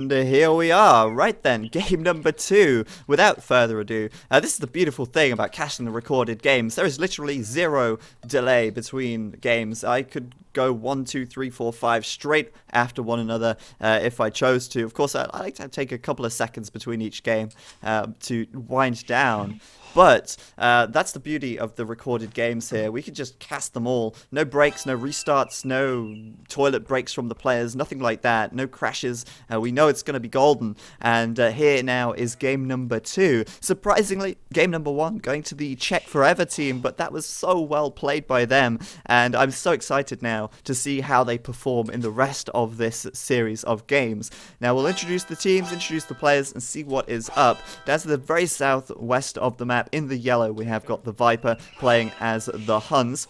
And here we are, right then, game number 2. Without further ado, this is the beautiful thing about caching the recorded games. There is literally zero delay between games. I could go 1, 2, 3, 4, 5 straight after one another if I chose to. Of course, I like to take a couple of seconds between each game to wind down. But that's the beauty of the recorded games here. We can just cast them all. No breaks, no restarts, no toilet breaks from the players, nothing like that. No crashes. We know it's going to be golden. And here now is game number 2. Surprisingly, game number 1 going to the Czech4ever team, but that was so well played by them. And I'm so excited now to see how they perform in the rest of this series of games. Now we'll introduce the teams, introduce the players, and see what is up. That's the very southwest of the map. In the yellow, we have got the Viper playing as the Huns,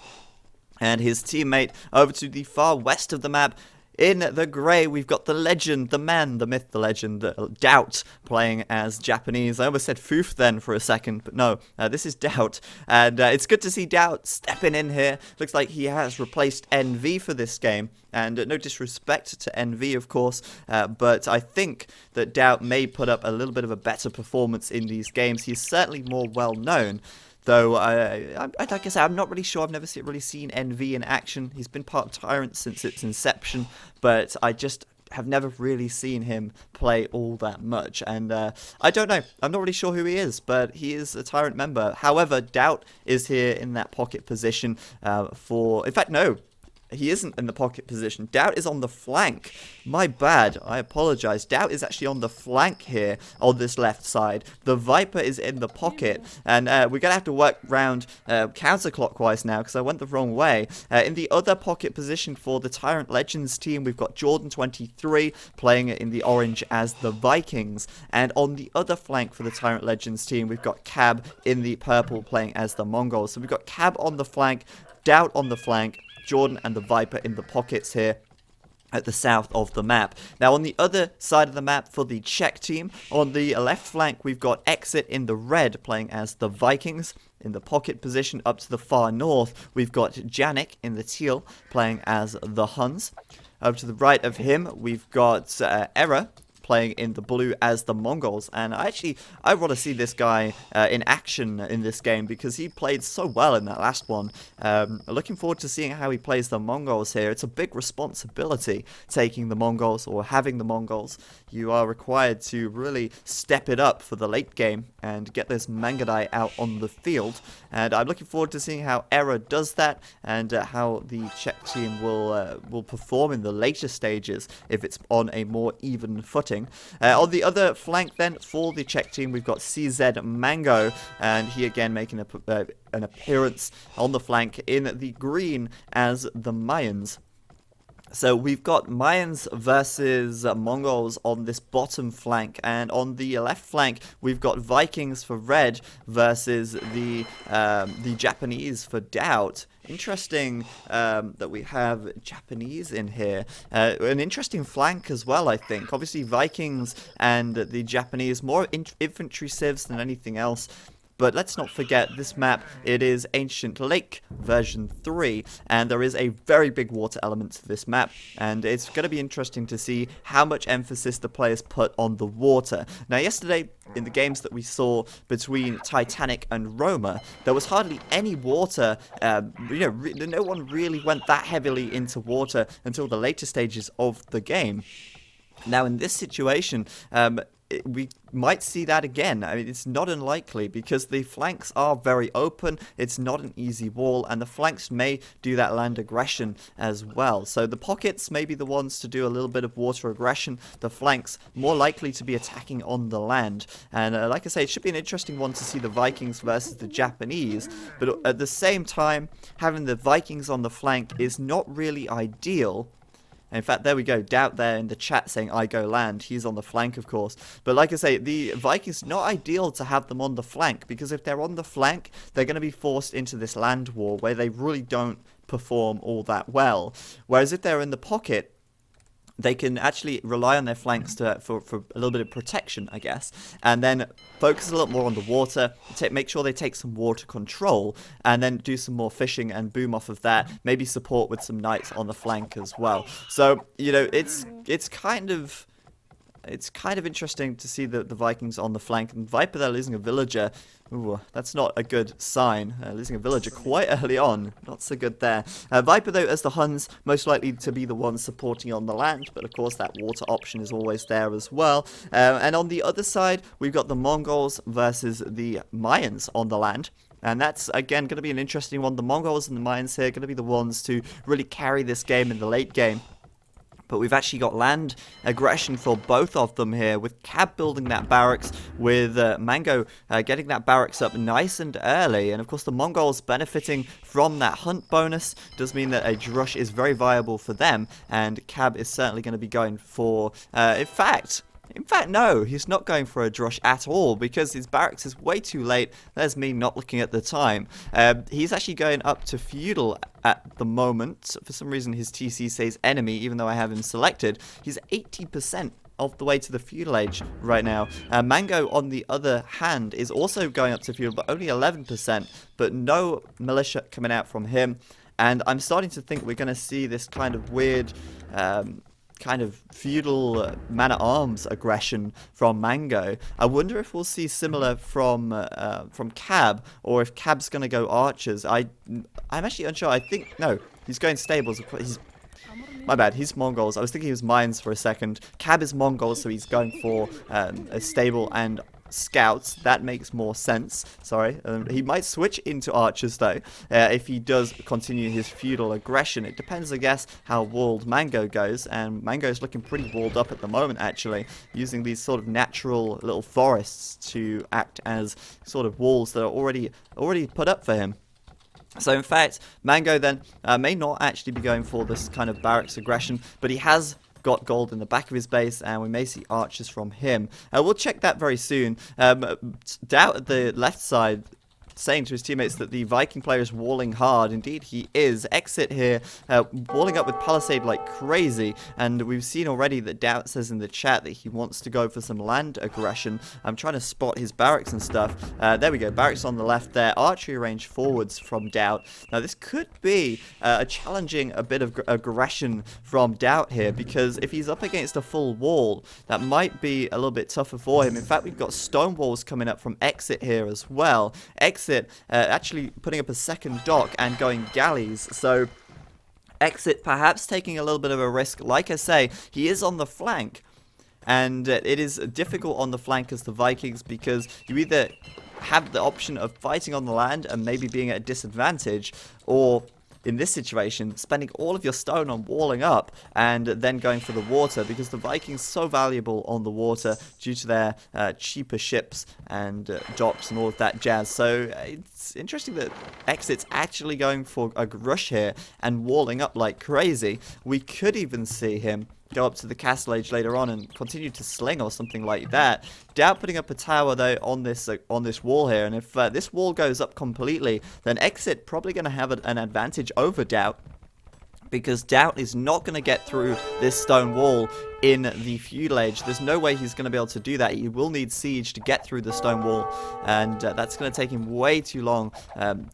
and his teammate over to the far west of the map. In the grey, we've got the legend, the man, the myth, the legend, Doubt, playing as Japanese. I almost said Foof then for a second, but no, this is Doubt. And it's good to see Doubt stepping in here. Looks like he has replaced NV for this game. And no disrespect to NV, of course, but I think that Doubt may put up a little bit of a better performance in these games. He's certainly more well-known. Though, like I said, I'm not really sure. I've never really seen NV in action. He's been part of TyRanT since its inception, but I just have never really seen him play all that much. And I don't know. I'm not really sure who he is, but he is a TyRanT member. However, Doubt is here in that pocket position for... In fact, no. He isn't in the pocket position. Doubt is on the flank. My bad. I apologize. Doubt is actually on the flank here on this left side. The Viper is in the pocket. And we're going to have to work round counterclockwise now because I went the wrong way. In the other pocket position for the TyRanT Legends team, we've got Jordan23 playing in the orange as the Vikings. And on the other flank for the TyRanT Legends team, we've got Cab in the purple playing as the Mongols. So we've got Cab on the flank, Doubt on the flank, Jordan and the Viper in the pockets here at the south of the map. Now on the other side of the map for the Czech team, on the left flank we've got Exit in the red playing as the Vikings. In the pocket position up to the far north we've got Janik in the teal playing as the Huns. Up to the right of him we've got Error playing in the blue as the Mongols, and I want to see this guy in action in this game because he played so well in that last one. Looking forward to seeing how he plays the Mongols here. It's a big responsibility taking the Mongols or having the Mongols. You are required to really step it up for the late game and get this Mangadai out on the field, and I'm looking forward to seeing how Error does that and how the Czech team will perform in the later stages if it's on a more even footing. On the other flank then for the Czech team we've got CZ Mango, and he again making an appearance on the flank in the green as the Mayans. So we've got Mayans versus Mongols on this bottom flank, and on the left flank we've got Vikings for red versus the Japanese for Doubt. Interesting that we have Japanese in here. An interesting flank as well, I think. Obviously Vikings and the Japanese, more infantry civs than anything else. But let's not forget, this map, it is Ancient Lake version 3, and there is a very big water element to this map, and it's going to be interesting to see how much emphasis the players put on the water. Now, yesterday, in the games that we saw between Titanic and Roma, there was hardly any water. No one really went that heavily into water until the later stages of the game. Now, in this situation, we might see that again. I mean, it's not unlikely because the flanks are very open. It's not an easy wall, and the flanks may do that land aggression as well. So the pockets may be the ones to do a little bit of water aggression. The flanks more likely to be attacking on the land. And like I say, it should be an interesting one to see the Vikings versus the Japanese. But at the same time, having the Vikings on the flank is not really ideal. In fact, there we go, Doubt there in the chat saying, I go land. He's on the flank, of course. But like I say, the Vikings, not ideal to have them on the flank, because if they're on the flank, they're going to be forced into this land war where they really don't perform all that well. Whereas if they're in the pocket, they can actually rely on their flanks for a little bit of protection, I guess, and then focus a little more on the water, make sure they take some water control, and then do some more fishing and boom off of that, maybe support with some knights on the flank as well. So, you know, it's kind of it's kind of interesting to see the Vikings on the flank. And Viper, they're losing a villager. Ooh, that's not a good sign. Losing a villager quite early on. Not so good there. Viper, though, as the Huns, most likely to be the ones supporting on the land. But, of course, that water option is always there as well. And on the other side, we've got the Mongols versus the Mayans on the land. And that's, again, going to be an interesting one. The Mongols and the Mayans here are going to be the ones to really carry this game in the late game. But we've actually got land aggression for both of them here, with Cab building that barracks, with Mango getting that barracks up nice and early. And of course the Mongols benefiting from that hunt bonus does mean that a drush is very viable for them, and Cab is certainly going to be going for, in fact, no, he's not going for a drush at all, because his barracks is way too late. There's me not looking at the time. He's actually going up to feudal at the moment. For some reason, his TC says enemy, even though I have him selected. He's 80% of the way to the feudal age right now. Mango, on the other hand, is also going up to feudal, but only 11%. But no militia coming out from him. And I'm starting to think we're going to see this kind of weird kind of feudal man-at-arms aggression from Mango. I wonder if we'll see similar from Cab, or if Cab's going to go archers. I'm actually unsure. I think, no, he's going stables. My bad, he's Mongols. I was thinking he was Mines for a second. Cab is Mongols, so he's going for a stable and scouts. That makes more sense. Sorry. He might switch into archers, though, if he does continue his feudal aggression. It depends, I guess, how walled Mango goes, and Mango's looking pretty walled up at the moment, actually, using these sort of natural little forests to act as sort of walls that are already put up for him. So, in fact, Mango then may not actually be going for this kind of barracks aggression, but he has got gold in the back of his base, and we may see archers from him. We'll check that very soon. Doubt at the left side saying to his teammates that the Viking player is walling hard. Indeed, he is. Exit here, walling up with Palisade like crazy, and we've seen already that Doubt says in the chat that he wants to go for some land aggression. I'm trying to spot his barracks and stuff. There we go, barracks on the left there. Archery range forwards from Doubt. Now, this could be challenging a bit of aggression from Doubt here, because if he's up against a full wall, that might be a little bit tougher for him. In fact, we've got stone walls coming up from Exit here as well. Exit actually putting up a second dock and going galleys, so Exit perhaps taking a little bit of a risk. Like I say, he is on the flank, and it is difficult on the flank as the Vikings, because you either have the option of fighting on the land and maybe being at a disadvantage, or in this situation, spending all of your stone on walling up and then going for the water, because the Vikings so valuable on the water due to their cheaper ships and docks and all of that jazz. So it's interesting that Exit's actually going for a rush here and walling up like crazy. We could even see him go up to the castle age later on and continue to sling or something like that. Doubt putting up a tower though on this wall here, and if this wall goes up completely, then Exit probably going to have an advantage over Doubt, because Doubt is not going to get through this stone wall in the feudal age. There's no way he's going to be able to do that. He will need siege to get through the stone wall, and that's going to take him way too long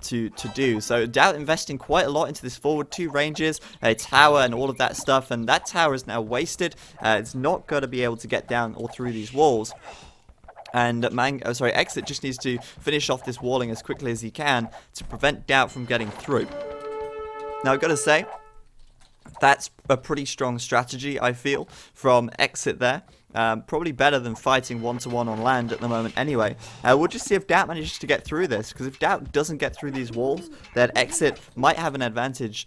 to do. So Doubt investing quite a lot into this forward 2 ranges, a tower and all of that stuff, and that tower is now wasted. It's not going to be able to get down or through these walls. And Exit just needs to finish off this walling as quickly as he can to prevent Doubt from getting through. Now, I've got to say, that's a pretty strong strategy, I feel, from Exit there. Probably better than fighting one-to-one on land at the moment anyway. We'll just see if Doubt manages to get through this, because if Doubt doesn't get through these walls, then Exit might have an advantage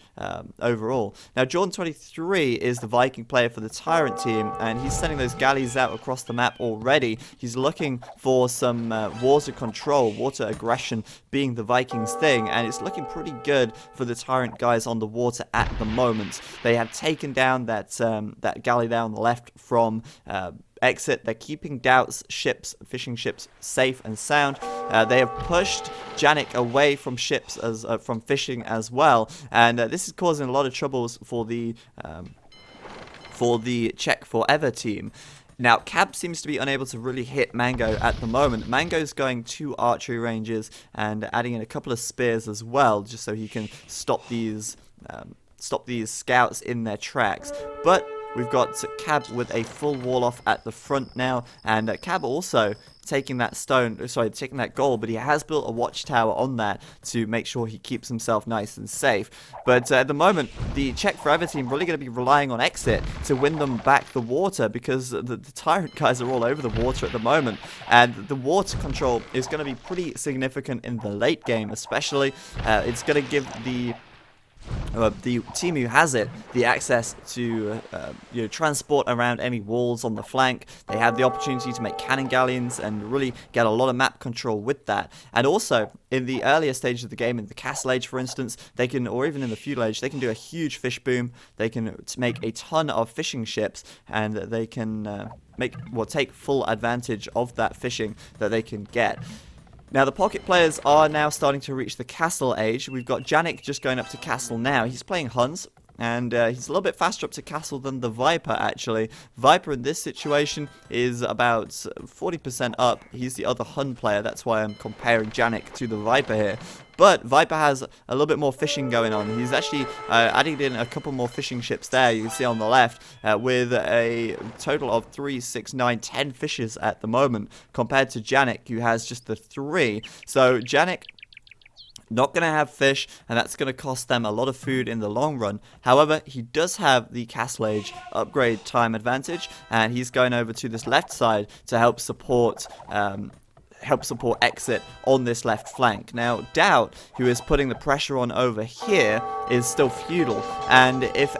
overall. Now, Jordan23 is the Viking player for the TyRanT team, and he's sending those galleys out across the map already. He's looking for some water control, water aggression being the Vikings' thing, and it's looking pretty good for the TyRanT guys on the water at the moment. They have taken down that galley there on the left from Exit. They're keeping Doubt's ships, fishing ships, safe and sound. They have pushed Janik away from ships from fishing as well, and this is causing a lot of troubles for the Czech4ever team. Now, Cab seems to be unable to really hit Mango at the moment. Mango's going 2 archery ranges and adding in a couple of spears as well, just so he can stop these scouts in their tracks. But we've got Cab with a full wall off at the front now, and Cab also taking that gold, but he has built a watchtower on that to make sure he keeps himself nice and safe. But at the moment, the Czech4ever team really going to be relying on Exit to win them back the water, because the TyRanT guys are all over the water at the moment, and the water control is going to be pretty significant in the late game especially. It's going to give the team who has it the access to transport around any walls on the flank. They have the opportunity to make cannon galleons and really get a lot of map control with that. And also in the earlier stages of the game, in the Castle Age for instance, they can, or even in the Feudal Age, they can do a huge fish boom. They can make a ton of fishing ships, and they can take full advantage of that fishing that they can get. Now, the Pocket players are now starting to reach the Castle Age. We've got Janik just going up to Castle now. He's playing Huns, and he's a little bit faster up to Castle than the Viper, actually. Viper in this situation is about 40% up. He's the other Hun player. That's why I'm comparing Janik to the Viper here. But Viper has a little bit more fishing going on. He's actually added in a couple more fishing ships there, you can see on the left, with a total of 3, 6, 9, 10 fishes at the moment, compared to Janik, who has just the 3. So Janik not going to have fish, and that's going to cost them a lot of food in the long run. However, he does have the Castle Age upgrade time advantage, and he's going over to this left side to help support Exit on this left flank. Now, Doubt, who is putting the pressure on over here, is still feudal, and if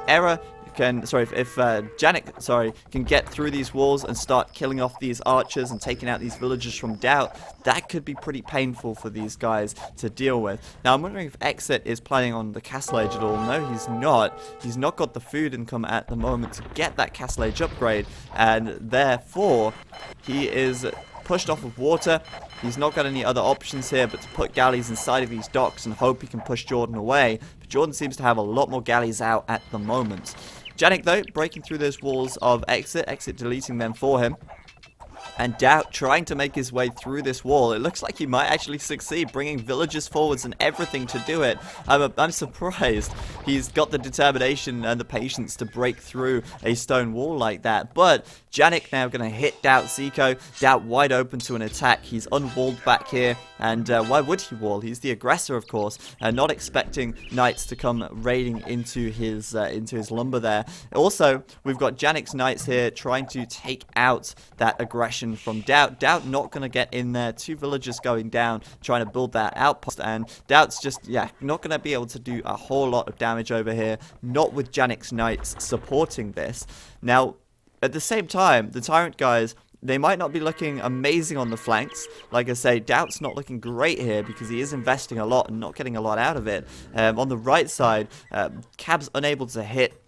Janik can get through these walls and start killing off these archers and taking out these villagers from Doubt, that could be pretty painful for these guys to deal with. Now, I'm wondering if Exit is planning on the Castle Age at all. No, he's not. He's not got the food income at the moment to get that Castle Age upgrade, and therefore, he is pushed off of water. He's not got any other options here but to put galleys inside of these docks and hope he can push Jordan away. But Jordan seems to have a lot more galleys out at the moment. Janik, though, breaking through those walls of Exit deleting them for him. And Doubt trying to make his way through this wall. It looks like he might actually succeed, bringing villagers forwards and everything to do it. I'm surprised he's got the determination and the patience to break through a stone wall like that. But Janik now going to hit Doubt's eco. Doubt wide open to an attack. He's unwalled back here, and why would he wall? He's the aggressor, of course, not expecting knights to come raiding into his lumber there. Also, we've got Janik's knights here trying to take out that aggression from Doubt. Doubt not going to get in there. 2 villagers going down, trying to build that outpost, and Doubt's just, not going to be able to do a whole lot of damage over here, not with Janik's knights supporting this. Now, at the same time, the TyRanT guys, they might not be looking amazing on the flanks. Like I say, Doubt's not looking great here because he is investing a lot and not getting a lot out of it. On the right side, Cab's unable to hit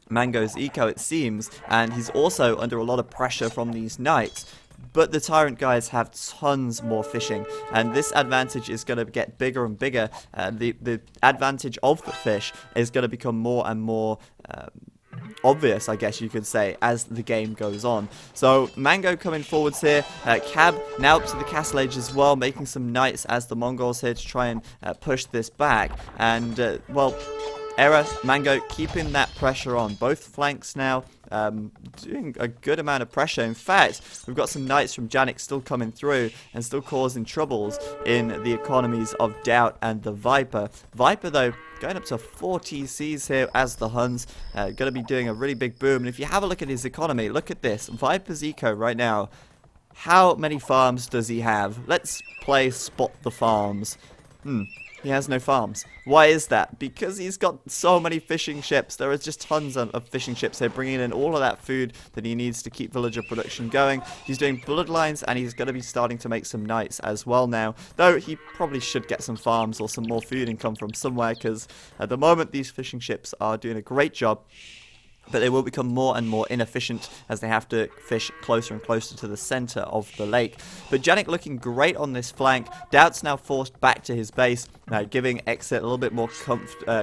Mango's eco, it seems, and he's also under a lot of pressure from these knights. But the TyRanT guys have tons more fishing, and this advantage is going to get bigger and bigger. The advantage of the fish is going to become more and more obvious, I guess you could say, as the game goes on. So Mango coming forwards here. Cab now up to the Castle Age as well, making some knights as the Mongols here to try and push this back. And Mango keeping that pressure on both flanks now, doing a good amount of pressure. In fact, we've got some knights from Janik still coming through and still causing troubles in the economies of Doubt and the Viper. Viper, though, going up to 4 TCs here as the Huns, going to be doing a really big boom. And if you have a look at his economy, look at this. Viper's eco right now. How many farms does he have? Let's play Spot the Farms. He has no farms. Why is that? Because he's got so many fishing ships. There are just tons of fishing ships here, bringing in all of that food that he needs to keep villager production going. He's doing bloodlines, and he's going to be starting to make some knights as well now. Though he probably should get some farms or some more food income from somewhere, because at the moment these fishing ships are doing a great job. But they will become more and more inefficient as they have to fish closer and closer to the center of the lake. But Janik looking great on this flank. Doubt's now forced back to his base, giving Exit a little bit more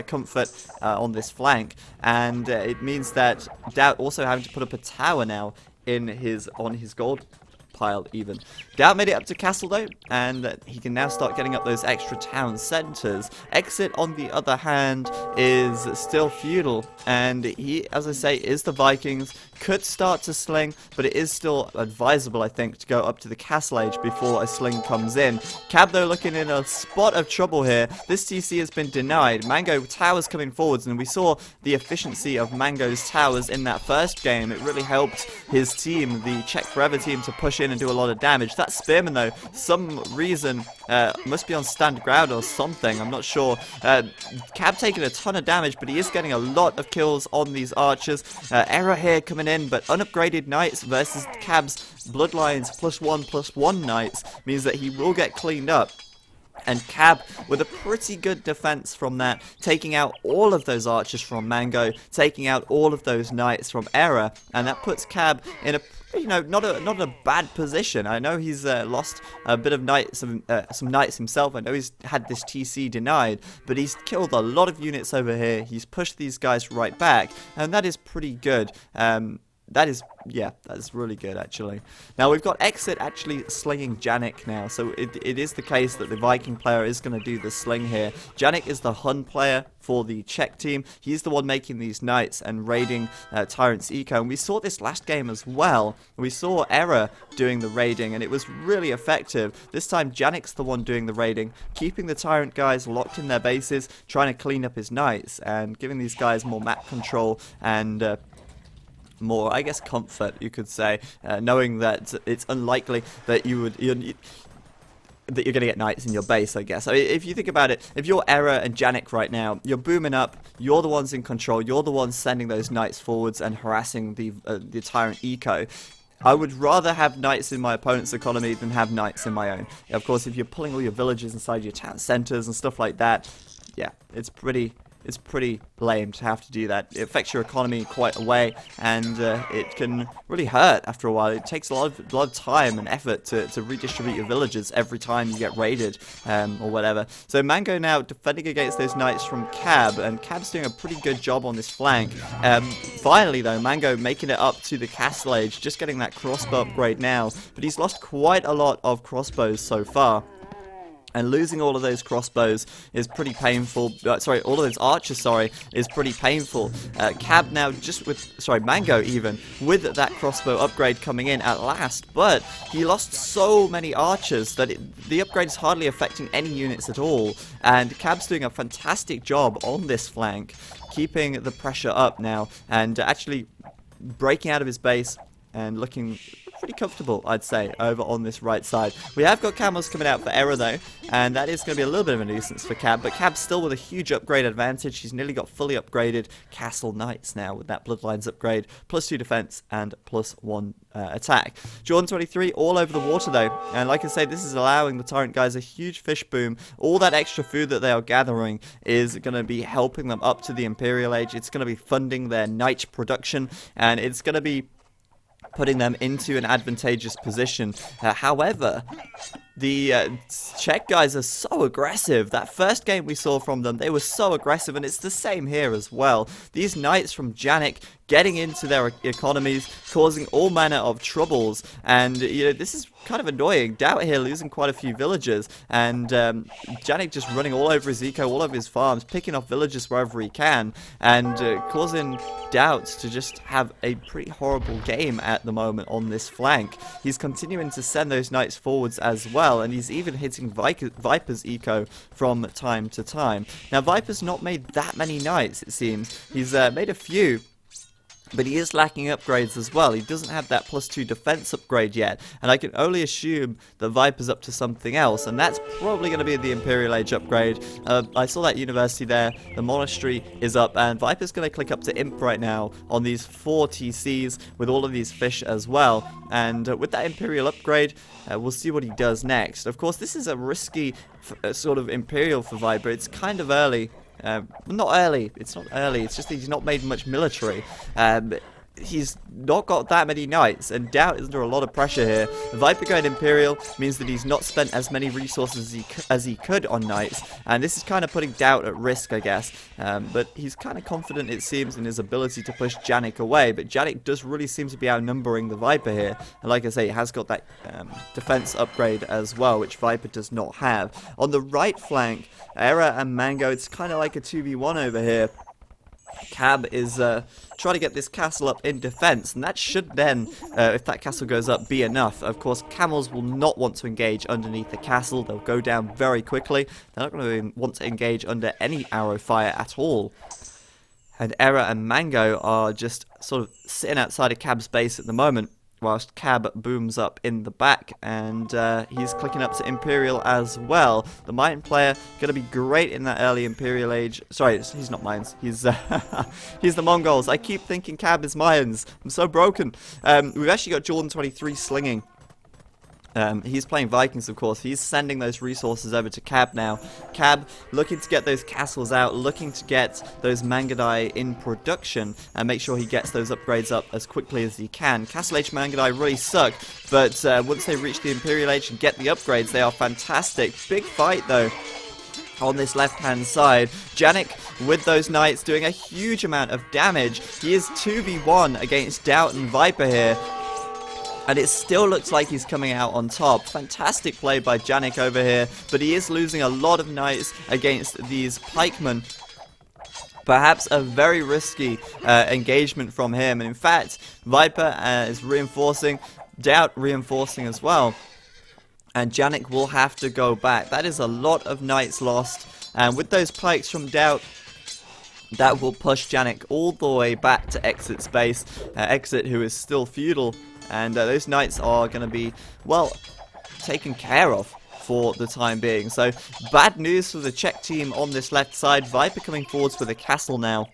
comfort on this flank. And it means that Doubt also having to put up a tower now on his gold pile even. Doubt made it up to castle though, and he can now start getting up those extra town centers. Exit, on the other hand, is still feudal, and he, as I say, is the Vikings. Could start to sling, but it is still advisable, I think, to go up to the castle age before a sling comes in. Cab, though, looking in a spot of trouble here. This TC has been denied. Mango towers coming forwards, and we saw the efficiency of Mango's towers in that first game. It really helped his team, the Czech4ever team, to push in and do a lot of damage. That spearman, though, some reason must be on stand ground or something. I'm not sure. Cab taking a ton of damage, but he is getting a lot of kills on these archers. Error here coming in, but unupgraded knights versus Cab's bloodlines +1/+1 knights means that he will get cleaned up. And Cab with a pretty good defense from that, taking out all of those archers from Mango, taking out all of those knights from Error, and that puts Cab in a, you know, not a bad position. I know he's lost a bit of knights, some knights himself. I know he's had this TC denied, but he's killed a lot of units over here. He's pushed these guys right back, and that is pretty good. That is really good, actually. Now, we've got Exit actually slinging Janik now, so it is the case that the Viking player is going to do the sling here. Janik is the Hun player for the Czech team. He's the one making these knights and raiding TyRanT's eco, and we saw this last game as well. We saw Error doing the raiding, and it was really effective. This time, Janik's the one doing the raiding, keeping the TyRanT guys locked in their bases, trying to clean up his knights, and giving these guys more map control and more, I guess, comfort, you could say, knowing that it's unlikely that you're going to get knights in your base, I guess. I mean, if you think about it, if you're Error and Janik right now, you're booming up, you're the ones in control, you're the ones sending those knights forwards and harassing the TyRanT eco. I would rather have knights in my opponent's economy than have knights in my own. Of course, if you're pulling all your villages inside your town centers and stuff like that, yeah, it's pretty lame to have to do that. It affects your economy quite a way, and it can really hurt after a while. It takes a lot of time and effort to redistribute your villages every time you get raided or whatever. So Mango now defending against those knights from Cab, and Cab's doing a pretty good job on this flank. Finally, though, Mango making it up to the castle age, just getting that crossbow upgrade now, but he's lost quite a lot of crossbows so far. And losing all of those crossbows is pretty painful. All of those archers, is pretty painful. Cab now Mango even, with that crossbow upgrade coming in at last. But he lost so many archers that the upgrade is hardly affecting any units at all. And Cab's doing a fantastic job on this flank, keeping the pressure up now, and actually breaking out of his base and looking pretty comfortable, I'd say, over on this right side. We have got camels coming out for Error, though, and that is going to be a little bit of a nuisance for Cab, but Cab's still with a huge upgrade advantage. He's nearly got fully upgraded Castle Knights now with that Bloodlines upgrade, +2 defense and +1 attack. Jordan23 all over the water, though, and like I say, this is allowing the TyRanT guys a huge fish boom. All that extra food that they are gathering is going to be helping them up to the Imperial Age. It's going to be funding their knight production, and it's going to be putting them into an advantageous position. However, the Czech guys are so aggressive. That first game we saw from them, they were so aggressive, and it's the same here as well. These knights from Janik getting into their economies, causing all manner of troubles, and this is kind of annoying. Doubt here losing quite a few villagers, and Janik just running all over his eco, all over his farms, picking off villagers wherever he can, and causing Doubt to just have a pretty horrible game at the moment on this flank. He's continuing to send those knights forwards as well, and he's even hitting Viper's eco from time to time. Now, Viper's not made that many knights, it seems. He's made a few, but he is lacking upgrades as well. He doesn't have that +2 defense upgrade yet, and I can only assume that Viper's up to something else, and that's probably going to be the Imperial Age upgrade. I saw that university there, the monastery is up, and Viper's going to click up to Imp right now on these 4 TCs with all of these fish as well, and with that Imperial upgrade, we'll see what he does next. Of course, this is a risky sort of Imperial for Viper. It's kind of early. Not early, it's not early, it's just that he's not made much military. he's not got that many knights, and Doubt is under a lot of pressure here. Viper going Imperial means that he's not spent as many resources as he could on knights, and this is kind of putting Doubt at risk, I guess. But he's kind of confident, it seems, in his ability to push Janik away, but Janik does really seem to be outnumbering the Viper here. And like I say, he has got that defense upgrade as well, which Viper does not have. On the right flank, Era and Mango, it's kind of like a 2v1 over here. Cab is trying to get this castle up in defense, and that should then, if that castle goes up, be enough. Of course, camels will not want to engage underneath the castle. They'll go down very quickly. They're not going to want to engage under any arrow fire at all. And Era and Mango are just sort of sitting outside of Cab's base at the moment, whilst Cab booms up in the back, and he's clicking up to Imperial as well. The Mayan player going to be great in that early Imperial age. Sorry, he's not Mayans. He's he's the Mongols. I keep thinking Cab is Mayans. I'm so broken. We've actually got Jordan 23 slinging. He's playing Vikings, of course. He's sending those resources over to Cab now. Cab looking to get those castles out, looking to get those Mangudai in production, and make sure he gets those upgrades up as quickly as he can. Castle Age Mangudai really suck, but once they reach the Imperial Age and get the upgrades, they are fantastic. Big fight, though, on this left-hand side. Janik with those knights doing a huge amount of damage. He is 2v1 against Doubt and Viper here, and it still looks like he's coming out on top. Fantastic play by Janik over here, but he is losing a lot of knights against these pikemen. Perhaps a very risky engagement from him, and in fact, Viper is reinforcing, Doubt reinforcing as well, and Janik will have to go back. That is a lot of knights lost, and with those pikes from Doubt, that will push Janik all the way back to Exit's base. Exit, who is still feudal, and those knights are going to be, well, taken care of for the time being. So, bad news for the Czech team on this left side. Viper coming forwards with a castle now.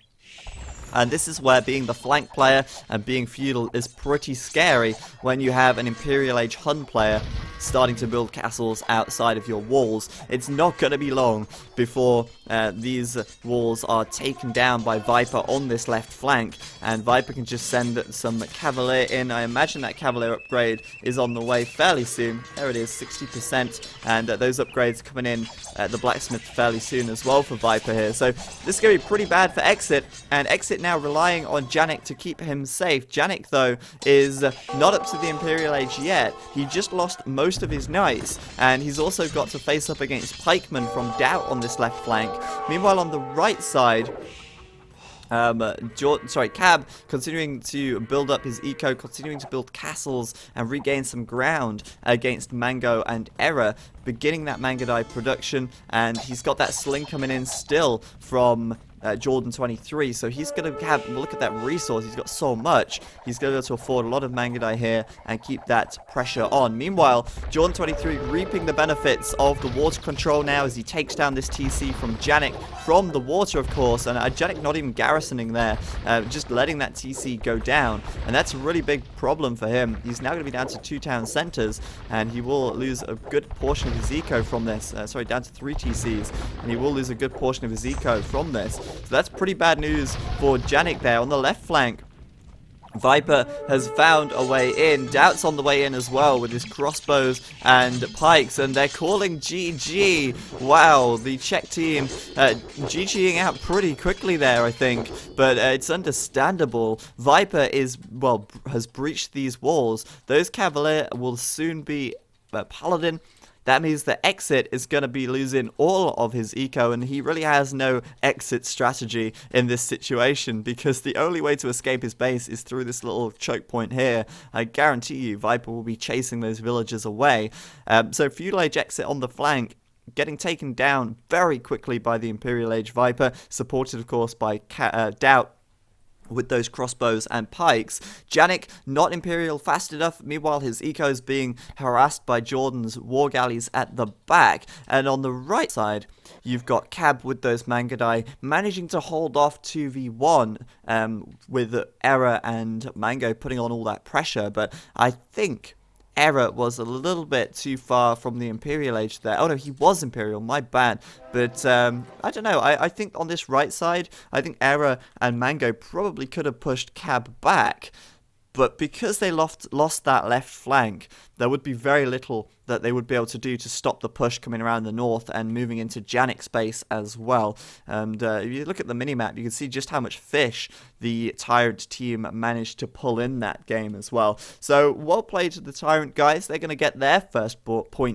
And this is where being the flank player and being feudal is pretty scary when you have an Imperial Age Hun player starting to build castles outside of your walls. It's not going to be long before these walls are taken down by Viper on this left flank, and Viper can just send some Cavalier in. I imagine that Cavalier upgrade is on the way fairly soon. There it is, 60%, and those upgrades coming in at the blacksmith fairly soon as well for Viper here. So this is going to be pretty bad for Exit, and Exit now relying on Janik to keep him safe. Janik, though, is not up to the Imperial Age yet. He just lost most of his knights, and he's also got to face up against pikemen from Doubt on this left flank. Meanwhile, on the right side, Cab continuing to build up his eco, continuing to build castles and regain some ground against Mango and Era, beginning that Mangudai production, and he's got that sling coming in still from Jordan 23, so he's going to have, look at that resource, he's got so much, he's going to be able to afford a lot of Mangudai here and keep that pressure on. Meanwhile, Jordan 23 reaping the benefits of the water control now as he takes down this TC from Janik from the water, of course, and Janik not even garrisoning there, just letting that TC go down, and that's a really big problem for him. He's now going to be down to 2 town centers, and he will lose a good portion of his eco from this, down to 3 TCs, and he will lose a good portion of his eco from this. So that's pretty bad news for Janik there. On the left flank, Viper has found a way in. Doubt's on the way in as well with his crossbows and pikes, and they're calling GG. Wow, the Czech team GGing out pretty quickly there, I think, but it's understandable. Viper is, well, has breached these walls. Those Cavalier will soon be Paladin. That means that Exit is going to be losing all of his eco, and he really has no exit strategy in this situation, because the only way to escape his base is through this little choke point here. I guarantee you Viper will be chasing those villagers away. So Feudal Age Exit on the flank, getting taken down very quickly by the Imperial Age Viper, supported of course by Doubt with those crossbows and pikes. Janik not Imperial fast enough. Meanwhile, his eco is being harassed by Jordan's war galleys at the back. And on the right side, you've got Cab with those Mangudai managing to hold off 2v1 with Era and Mango putting on all that pressure. But I think Error was a little bit too far from the Imperial Age there. Oh no, he was Imperial, my bad. But I don't know, I think on this right side, I think Error and Mango probably could have pushed Cab back. But because they lost that left flank, there would be very little that they would be able to do to stop the push coming around the north and moving into Janik space as well. And if you look at the minimap, you can see just how much fish the TyRanT team managed to pull in that game as well. So well played to the TyRanT guys. They're going to get their first point